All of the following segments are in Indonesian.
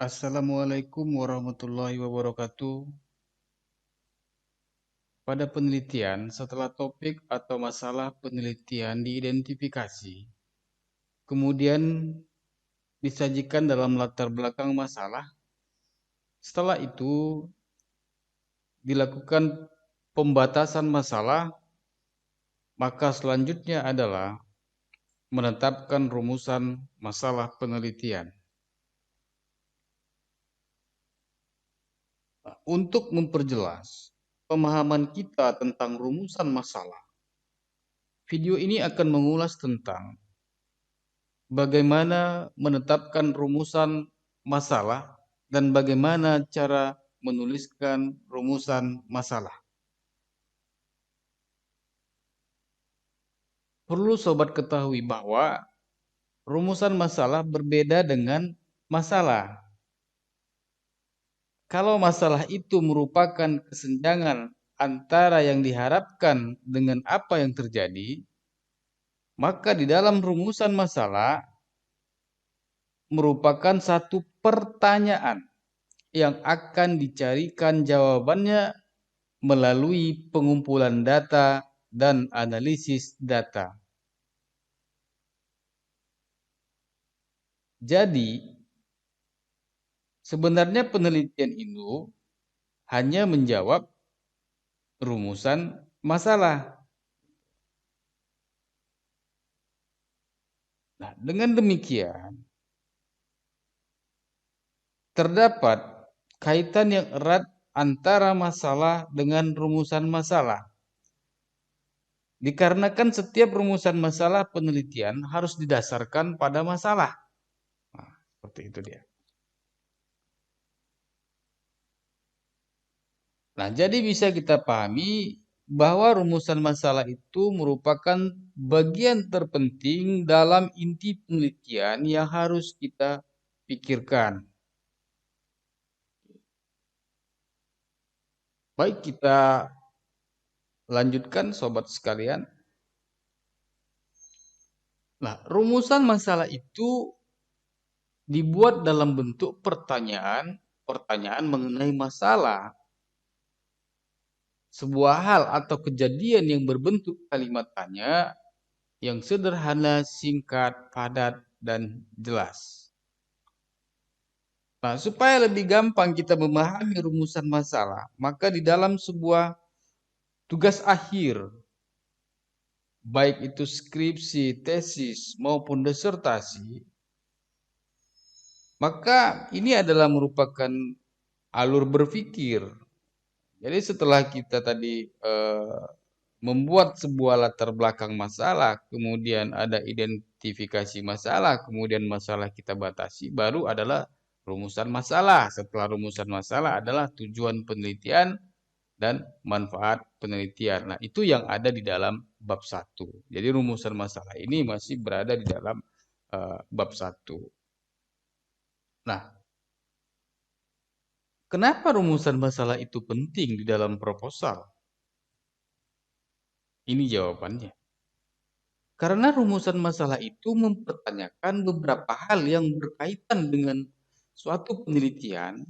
Assalamualaikum warahmatullahi wabarakatuh. Pada penelitian, setelah topik atau masalah penelitian diidentifikasi, kemudian disajikan dalam latar belakang masalah, setelah itu dilakukan pembatasan masalah, maka selanjutnya adalah menetapkan rumusan masalah penelitian. Untuk memperjelas pemahaman kita tentang rumusan masalah, video ini akan mengulas tentang bagaimana menetapkan rumusan masalah dan bagaimana cara menuliskan rumusan masalah. Perlu sobat ketahui bahwa rumusan masalah berbeda dengan masalah. Kalau masalah itu merupakan kesenjangan antara yang diharapkan dengan apa yang terjadi, maka di dalam rumusan masalah merupakan satu pertanyaan yang akan dicarikan jawabannya melalui pengumpulan data dan analisis data. Jadi, sebenarnya penelitian itu hanya menjawab rumusan masalah. Nah, dengan demikian, terdapat kaitan yang erat antara masalah dengan rumusan masalah. Dikarenakan setiap rumusan masalah penelitian harus didasarkan pada masalah. Nah, seperti itu dia. Nah, jadi bisa kita pahami bahwa rumusan masalah itu merupakan bagian terpenting dalam inti penelitian yang harus kita pikirkan. Baik, kita lanjutkan sobat sekalian. Nah, rumusan masalah itu dibuat dalam bentuk pertanyaan mengenai masalah. Sebuah hal atau kejadian yang berbentuk kalimat tanya yang sederhana, singkat, padat, dan jelas. Nah, supaya lebih gampang kita memahami rumusan masalah, maka di dalam sebuah tugas akhir, baik itu skripsi, tesis, maupun disertasi, maka ini adalah merupakan alur berpikir. Jadi setelah kita tadi membuat sebuah latar belakang masalah, kemudian ada identifikasi masalah, kemudian masalah kita batasi, baru adalah rumusan masalah. Setelah rumusan masalah adalah tujuan penelitian dan manfaat penelitian. Nah, itu yang ada di dalam bab 1. Jadi rumusan masalah ini masih berada di dalam bab 1. Nah, kenapa rumusan masalah itu penting di dalam proposal? Ini jawabannya. Karena rumusan masalah itu mempertanyakan beberapa hal yang berkaitan dengan suatu penelitian,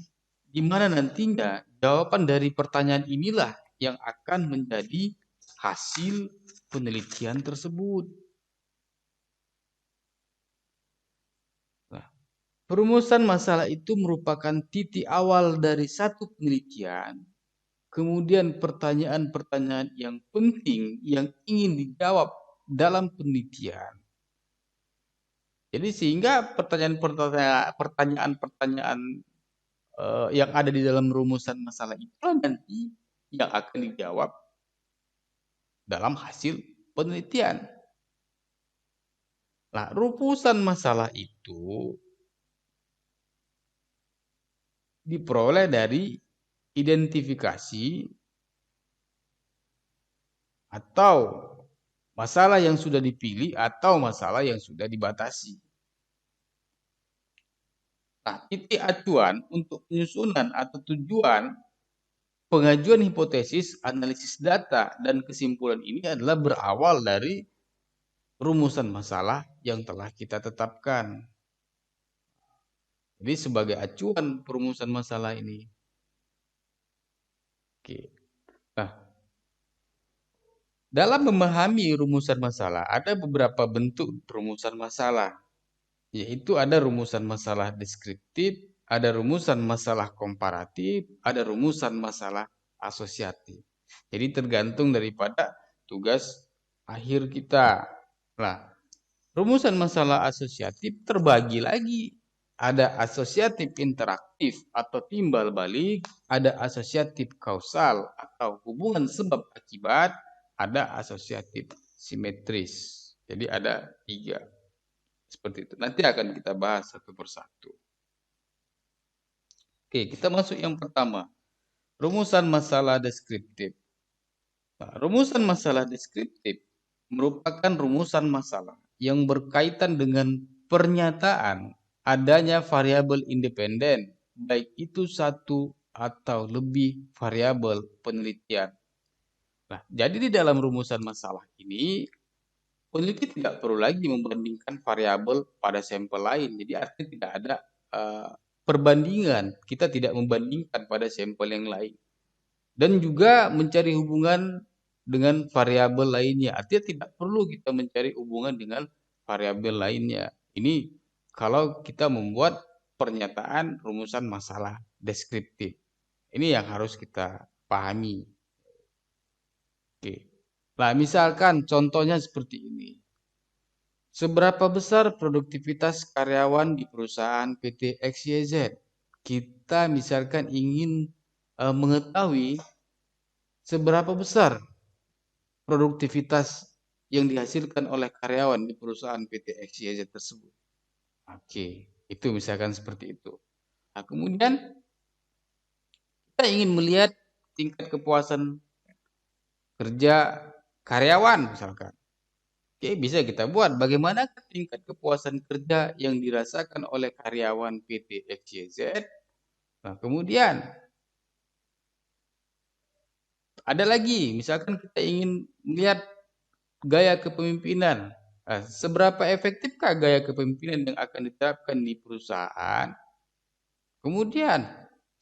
di mana nantinya jawaban dari pertanyaan inilah yang akan menjadi hasil penelitian tersebut. Nah, perumusan masalah itu merupakan titik awal dari satu penelitian, kemudian pertanyaan-pertanyaan yang penting yang ingin dijawab dalam penelitian. Jadi sehingga pertanyaan-pertanyaan yang ada di dalam rumusan masalah itulah nanti yang akan dijawab dalam hasil penelitian. Nah, rumusan masalah itu diperoleh dari identifikasi atau masalah yang sudah dipilih atau masalah yang sudah dibatasi. Nah, titik acuan untuk penyusunan atau tujuan pengajuan hipotesis, analisis data, dan kesimpulan ini adalah berawal dari rumusan masalah yang telah kita tetapkan. Jadi sebagai acuan perumusan masalah ini. Oke. Nah, dalam memahami rumusan masalah, ada beberapa bentuk rumusan masalah, yaitu ada rumusan masalah deskriptif, ada rumusan masalah komparatif, ada rumusan masalah asosiatif. Jadi tergantung daripada tugas akhir kita. Nah, rumusan masalah asosiatif terbagi lagi. Ada asosiatif interaktif atau timbal balik, ada asosiatif kausal atau hubungan sebab akibat, ada asosiatif simetris. Jadi ada 3 seperti itu. Nanti akan kita bahas satu persatu. Oke, kita masuk yang pertama. Rumusan masalah deskriptif. Nah, rumusan masalah deskriptif merupakan rumusan masalah yang berkaitan dengan pernyataan adanya variabel independen, baik itu satu atau lebih variabel penelitian. Nah, jadi di dalam rumusan masalah ini, peneliti tidak perlu lagi membandingkan variabel pada sampel lain. Jadi artinya tidak ada perbandingan. Kita tidak membandingkan pada sampel yang lain. Dan juga mencari hubungan dengan variabel lainnya. Artinya tidak perlu kita mencari hubungan dengan variabel lainnya. Ini kalau kita membuat pernyataan rumusan masalah deskriptif. Ini yang harus kita pahami. Oke. Nah, misalkan contohnya seperti ini. Seberapa besar produktivitas karyawan di perusahaan PT XYZ? Kita misalkan ingin mengetahui seberapa besar produktivitas yang dihasilkan oleh karyawan di perusahaan PT XYZ tersebut. Oke, itu misalkan seperti itu. Nah, kemudian kita ingin melihat tingkat kepuasan kerja karyawan misalkan. Oke, bisa kita buat bagaimana tingkat kepuasan kerja yang dirasakan oleh karyawan PT XYZ. Nah, kemudian ada lagi, misalkan kita ingin melihat gaya kepemimpinan. Seberapa efektifkah gaya kepemimpinan yang akan diterapkan di perusahaan? Kemudian,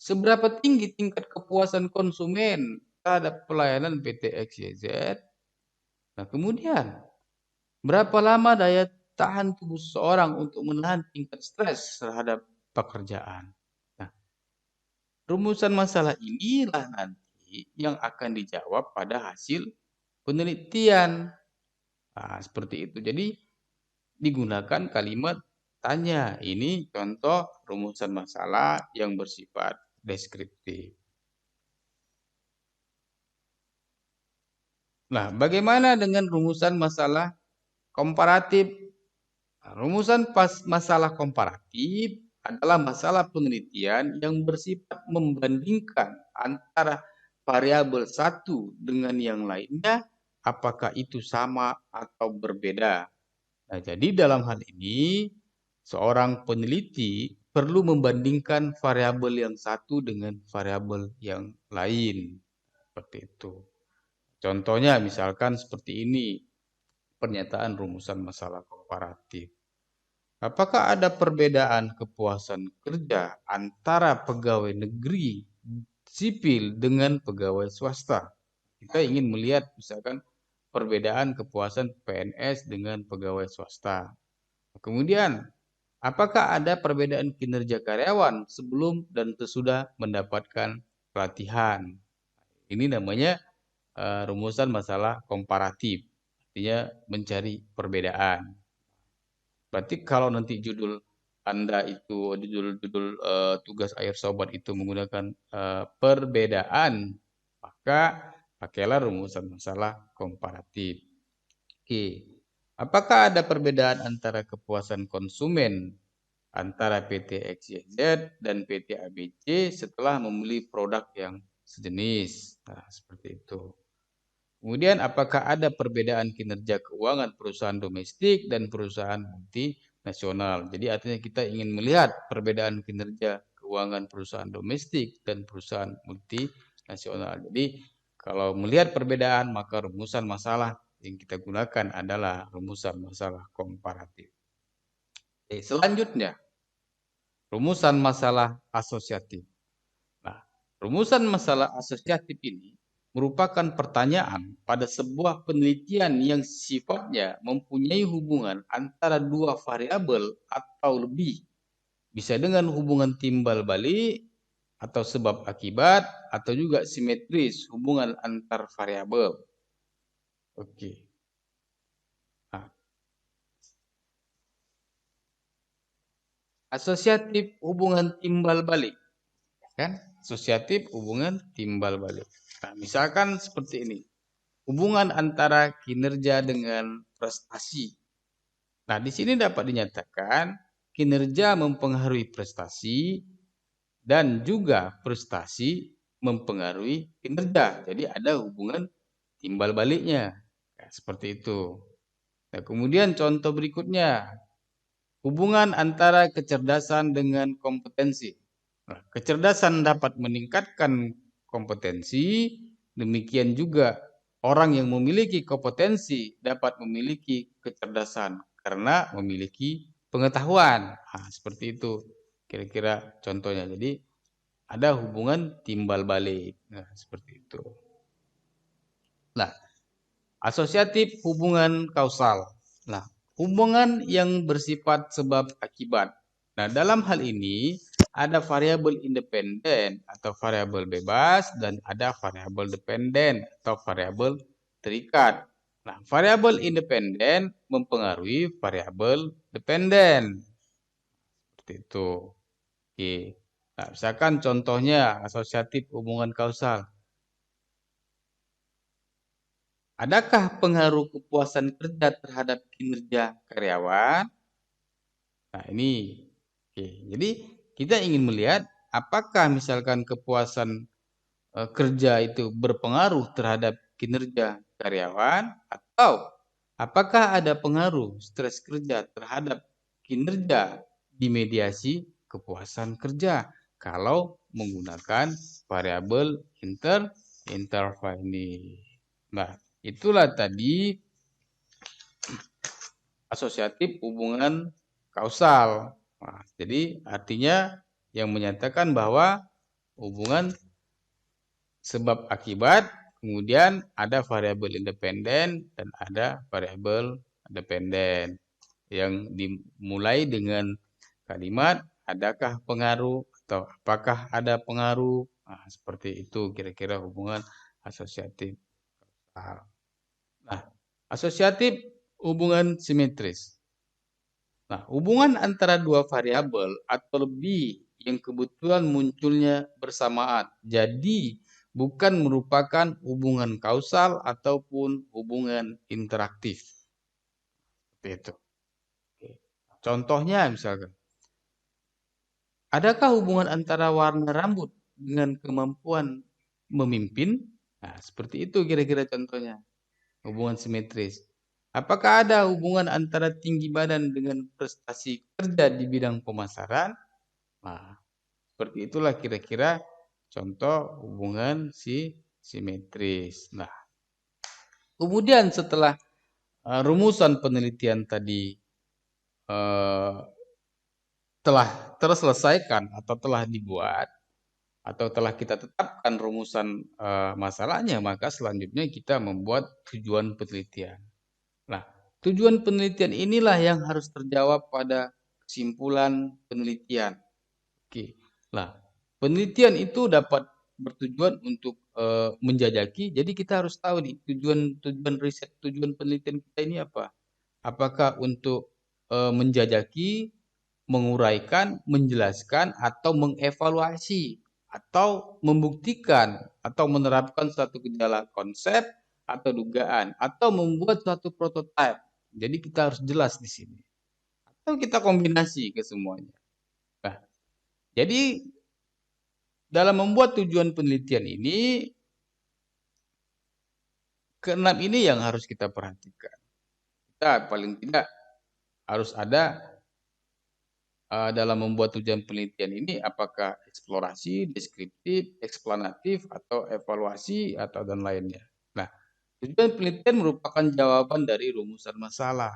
seberapa tinggi tingkat kepuasan konsumen terhadap pelayanan PT XYZ? Nah, kemudian, berapa lama daya tahan tubuh seseorang untuk menahan tingkat stres terhadap pekerjaan? Nah, rumusan masalah inilah nanti yang akan dijawab pada hasil penelitian. Nah, seperti itu. Jadi digunakan kalimat tanya. Ini contoh rumusan masalah yang bersifat deskriptif. Nah, bagaimana dengan rumusan masalah komparatif? Nah, rumusan masalah komparatif adalah masalah penelitian yang bersifat membandingkan antara variabel satu dengan yang lainnya, apakah itu sama atau berbeda. Nah, jadi dalam hal ini, seorang peneliti perlu membandingkan variabel yang satu dengan variabel yang lain. Seperti itu. Contohnya misalkan seperti ini, pernyataan rumusan masalah komparatif. Apakah ada perbedaan kepuasan kerja antara pegawai negeri sipil dengan pegawai swasta? Kita ingin melihat misalkan perbedaan kepuasan PNS dengan pegawai swasta. Kemudian, apakah ada perbedaan kinerja karyawan sebelum dan sesudah mendapatkan pelatihan? Ini namanya rumusan masalah komparatif, artinya mencari perbedaan. Berarti kalau nanti judul Anda itu, judul tugas akhir sobat itu menggunakan perbedaan, maka pakailah rumusan masalah komparatif. Oke. Apakah ada perbedaan antara kepuasan konsumen antara PT XYZ dan PT ABC setelah membeli produk yang sejenis? Nah, seperti itu. Kemudian, apakah ada perbedaan kinerja keuangan perusahaan domestik dan perusahaan multinasional? Jadi artinya kita ingin melihat perbedaan kinerja keuangan perusahaan domestik dan perusahaan multinasional. Jadi kalau melihat perbedaan, maka rumusan masalah yang kita gunakan adalah rumusan masalah komparatif. Selanjutnya, rumusan masalah asosiatif. Nah, rumusan masalah asosiatif ini merupakan pertanyaan pada sebuah penelitian yang sifatnya mempunyai hubungan antara dua variabel atau lebih. Bisa dengan hubungan timbal balik atau sebab akibat atau juga simetris hubungan antar variabel. Oke. Nah, asosiatif hubungan timbal balik, kan? Asosiatif hubungan timbal balik. Nah, misalkan seperti ini. Hubungan antara kinerja dengan prestasi. Nah, di sini dapat dinyatakan kinerja mempengaruhi prestasi dan juga prestasi mempengaruhi kinerja. Jadi ada hubungan timbal baliknya. Nah, seperti itu. Nah, kemudian contoh berikutnya, hubungan antara kecerdasan dengan kompetensi. Nah, kecerdasan dapat meningkatkan kompetensi, demikian juga orang yang memiliki kompetensi dapat memiliki kecerdasan karena memiliki pengetahuan. Nah, seperti itu kira-kira contohnya. Jadi ada hubungan timbal balik. Nah, seperti itu. Nah, asosiatif hubungan kausal. Nah, hubungan yang bersifat sebab akibat. Nah, dalam hal ini ada variabel independen atau variabel bebas dan ada variabel dependen atau variabel terikat. Nah, variabel independen mempengaruhi variabel dependen. Seperti itu. Oke. Nah, misalkan contohnya asosiatif hubungan kausal. Adakah pengaruh kepuasan kerja terhadap kinerja karyawan? Nah, ini. Oke. Jadi, kita ingin melihat apakah misalkan kepuasan kerja itu berpengaruh terhadap kinerja karyawan atau apakah ada pengaruh stres kerja terhadap kinerja di mediasi kepuasan kerja kalau menggunakan variabel interval ini. Nah, itulah tadi asosiatif hubungan kausal. Nah, jadi artinya yang menyatakan bahwa hubungan sebab akibat, kemudian ada variabel independen dan ada variabel dependen yang dimulai dengan kalimat adakah pengaruh atau apakah ada pengaruh. Nah, seperti itu kira-kira hubungan asosiatif. Nah, asosiatif hubungan simetris. Nah, hubungan antara dua variabel atau lebih yang kebetulan munculnya bersamaan. Jadi, bukan merupakan hubungan kausal ataupun hubungan interaktif. Seperti itu. Contohnya misalkan, adakah hubungan antara warna rambut dengan kemampuan memimpin? Nah, seperti itu kira-kira contohnya. Hubungan simetris. Apakah ada hubungan antara tinggi badan dengan prestasi kerja di bidang pemasaran? Nah, seperti itulah kira-kira contoh hubungan simetris. Nah, kemudian setelah rumusan penelitian tadi telah terselesaikan atau telah dibuat atau telah kita tetapkan rumusan masalahnya, maka selanjutnya kita membuat tujuan penelitian. Nah, tujuan penelitian inilah yang harus terjawab pada kesimpulan penelitian. Oke. Nah, penelitian itu dapat bertujuan untuk menjajaki. Jadi kita harus tahu nih tujuan riset, tujuan penelitian kita ini apa? Apakah untuk menjajaki, menguraikan, menjelaskan, atau mengevaluasi, atau membuktikan, atau menerapkan suatu gejala konsep atau dugaan, atau membuat suatu prototipe. Jadi kita harus jelas di sini. Atau kita kombinasi ke semuanya. Nah, jadi dalam membuat tujuan penelitian ini, keenam ini yang harus kita perhatikan. Kita paling tidak harus ada dalam membuat tujuan penelitian ini apakah eksplorasi, deskriptif, eksplanatif, atau evaluasi, atau dan lainnya. Nah, tujuan penelitian merupakan jawaban dari rumusan masalah.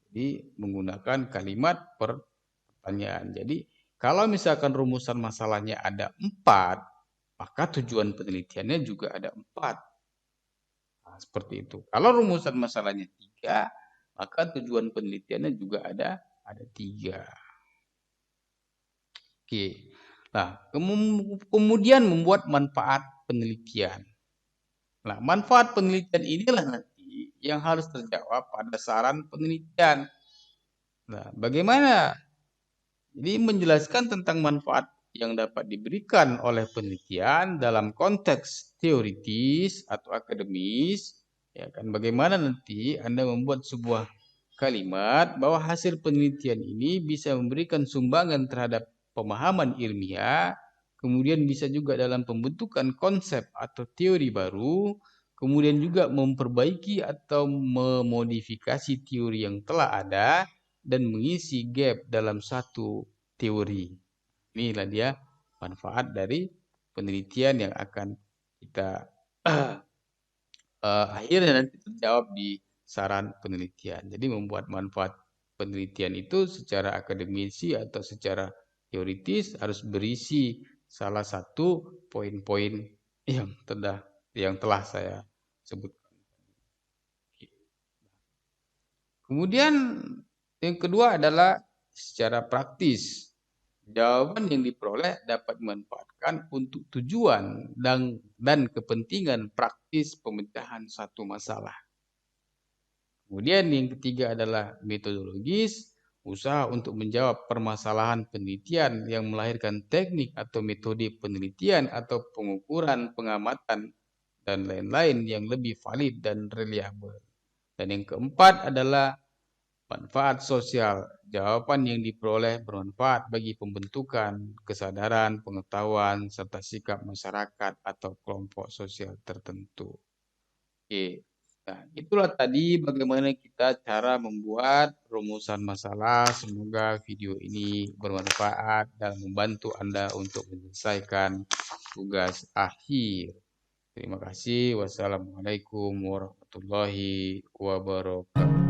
Jadi menggunakan kalimat pertanyaan. Jadi Kalau misalkan rumusan masalahnya ada 4, maka tujuan penelitiannya juga ada 4. Nah, seperti itu. Kalau rumusan masalahnya 3, maka tujuan penelitiannya juga ada 3. Oke. Nah, kemudian membuat manfaat penelitian. Nah, manfaat penelitian inilah nanti yang harus terjawab pada saran penelitian. Nah, bagaimana? Jadi menjelaskan tentang manfaat yang dapat diberikan oleh penelitian dalam konteks teoritis atau akademis, ya kan? Bagaimana nanti Anda membuat sebuah kalimat bahwa hasil penelitian ini bisa memberikan sumbangan terhadap pemahaman ilmiah, kemudian bisa juga dalam pembentukan konsep atau teori baru, kemudian juga memperbaiki atau memodifikasi teori yang telah ada, dan mengisi gap dalam satu teori. Inilah dia manfaat dari penelitian yang akan kita akhirnya nanti terjawab di saran penelitian. Jadi membuat manfaat penelitian itu secara akademisi atau secara teoritis harus berisi salah satu poin-poin yang telah saya sebutkan. Kemudian yang kedua adalah secara praktis. Jawaban yang diperoleh dapat dimanfaatkan untuk tujuan dan kepentingan praktis pemecahan satu masalah. Kemudian yang ketiga adalah metodologis, usaha untuk menjawab permasalahan penelitian yang melahirkan teknik atau metode penelitian atau pengukuran, pengamatan, dan lain-lain yang lebih valid dan reliable. Dan yang keempat adalah manfaat sosial. Jawaban yang diperoleh bermanfaat bagi pembentukan kesadaran, pengetahuan, serta sikap masyarakat atau kelompok sosial tertentu. Oke. Nah, itulah tadi bagaimana kita cara membuat rumusan masalah. Semoga video ini bermanfaat dan membantu Anda untuk menyelesaikan tugas akhir. Terima kasih. Wassalamualaikum warahmatullahi wabarakatuh.